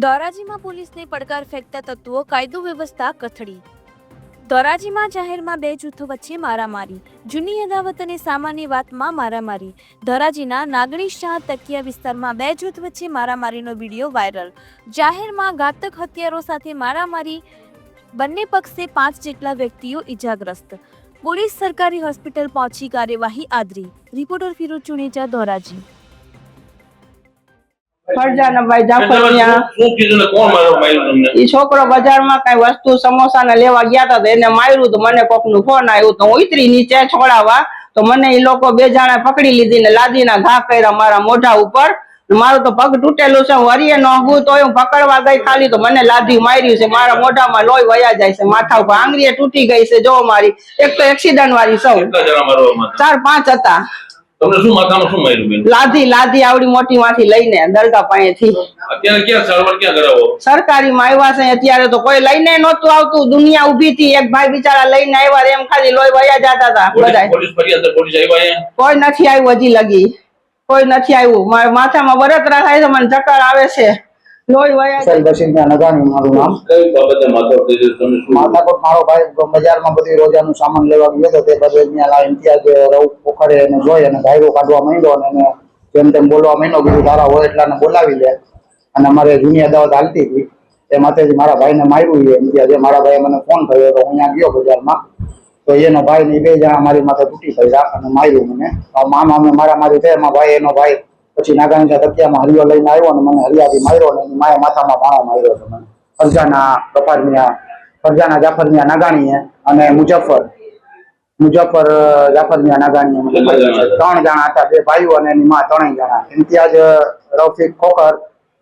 ધોરાજીમાં પોલીસને પડકાર ફેંકતા તત્વો કાયદો વ્યવસ્થા કથળી। ધોરાજીમાં જાહેરમાં બે જૂથો વચ્ચે મારામારી। જૂની અદાવત અને સામાન્ય વાતમાં મારામારી। ધોરાજીના નાગણી શાહ તકિયા વિસ્તારમાં બે જૂથ વચ્ચે મારામારીનો વિડીયો વાયરલ। જાહેરમાં ઘાતક હથિયારો સાથે મારામારી, બંને પક્ષે 5 જેટલા વ્યક્તિઓ ઇજાગ્રસ્ત। પોલીસ સરકારી હોસ્પિટલ પહોંચી કાર્યવાહી આદરી। રિપોર્ટર ફિરોજ ચુનેજા, ધોરાજી। ફરજાના ભાઈ જાફરિયા ઈ છોકરો બજારમાં કઈ વસ્તુ સમોસા ને લેવા ગયા હતા, એને માર્યું તો મને કોક નું ફોન આવ્યો તો હું ઉતરી નીચે છોડાવવા તો મને ઈ લોકો બે જણા પકડી લીધી ને લાદીના ઘા કર્યા મારા મોઢા ઉપર। મારું તો પગ તૂટેલું છે, હું હરીએ ન હગું તો હું પકડવા ગઈ ખાલી તો મને લાદી માર્યું છે। મારા મોઢામાં લોહી વયા જાય છે, માથા ઉપર આંગળીએ તૂટી ગઈ છે। જો મારી એક તો એક્સિડન્ટ વાળી સૌ 4-5 હતા। તમને શું માથામાં શું માર્યું બેન? લાદી આવડી મોટી માંથી લઈને દરગાહ પાસેથી। અત્યારે ક્યાં સારવાર ક્યાં કરાવો? સરકારી માં આવ્યા છે, અત્યારે તો કોઈ લઈને નહોતું આવતું, દુનિયા ઊભી હતી। એક ભાઈ બિચારા લઈને આવ્યા, એમ ખાલી લોહી વયા જતા હતા બધા। પોલીસ ફરિયાદ પોલીસ આવ્યા? કોઈ નથી આવ્યું, હજી લગી કોઈ નથી આવ્યું। મારા માથામાં બળતરા થાય છે, મને ચક્કર આવે છે, લોહી વયા બસીના નગાણી મારું નામ। કઈ બાબતે માથાકોટ મારો ભાઈ બજારમાં બધી રોજાનું સામાન લેવા ગયો હતો, તે બધે ત્યાં ઇમ્તિયાઝ રવ પોખરે એને જોઈ અને ધાયરો કાઢવા માંડ્યો અને એને જેમ તેમ બોલવા માંડ્યો। કીધું તારા હોય એટલાને બોલાવી લે, અને અમારે જૂની અદાવત હાલતી હતી એ માથેથી મારા ભાઈને માર્યું છે ઇમ્તિયાઝે। મારા ભાઈએ મને ફોન કર્યો તો હું અહીંયા ગયો બજારમાં, તો એનો ભાઈ ને 2 જણા મારી માથે તૂટી પડ્યા અને માર્યું મને। મામા અમે મારા મારી છે, એમાં ભાઈ એનો ભાઈ પછી નાગાણી તકિયામાં હરિયો લઈને આવ્યો અને મને હરિયાથી માર્યો ને એની માએ માથામાં ભાણો માર્યો છે મને। ફરજાના જાફરમિયા નાગાણીએ અને મુજફ્ફર જાફરમિયા નાગાણીએ મને માર્યો છે। 3 જણા હતા, 2 ભાઈઓ અને એની માં, 3 જણા। ઇમ્તિયાઝ રફીક ખોખર,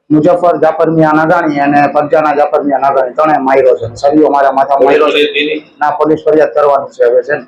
મુજફ્ફર જાફરમિયા નાગાણી અને ફરજાના જાફરમિયા નાગાણી 3 માર્યો છે। સરિયો મારા માથામાં માર્યો છે। ના, પોલીસ ફરિયાદ કરવાની છે હવે છે ને।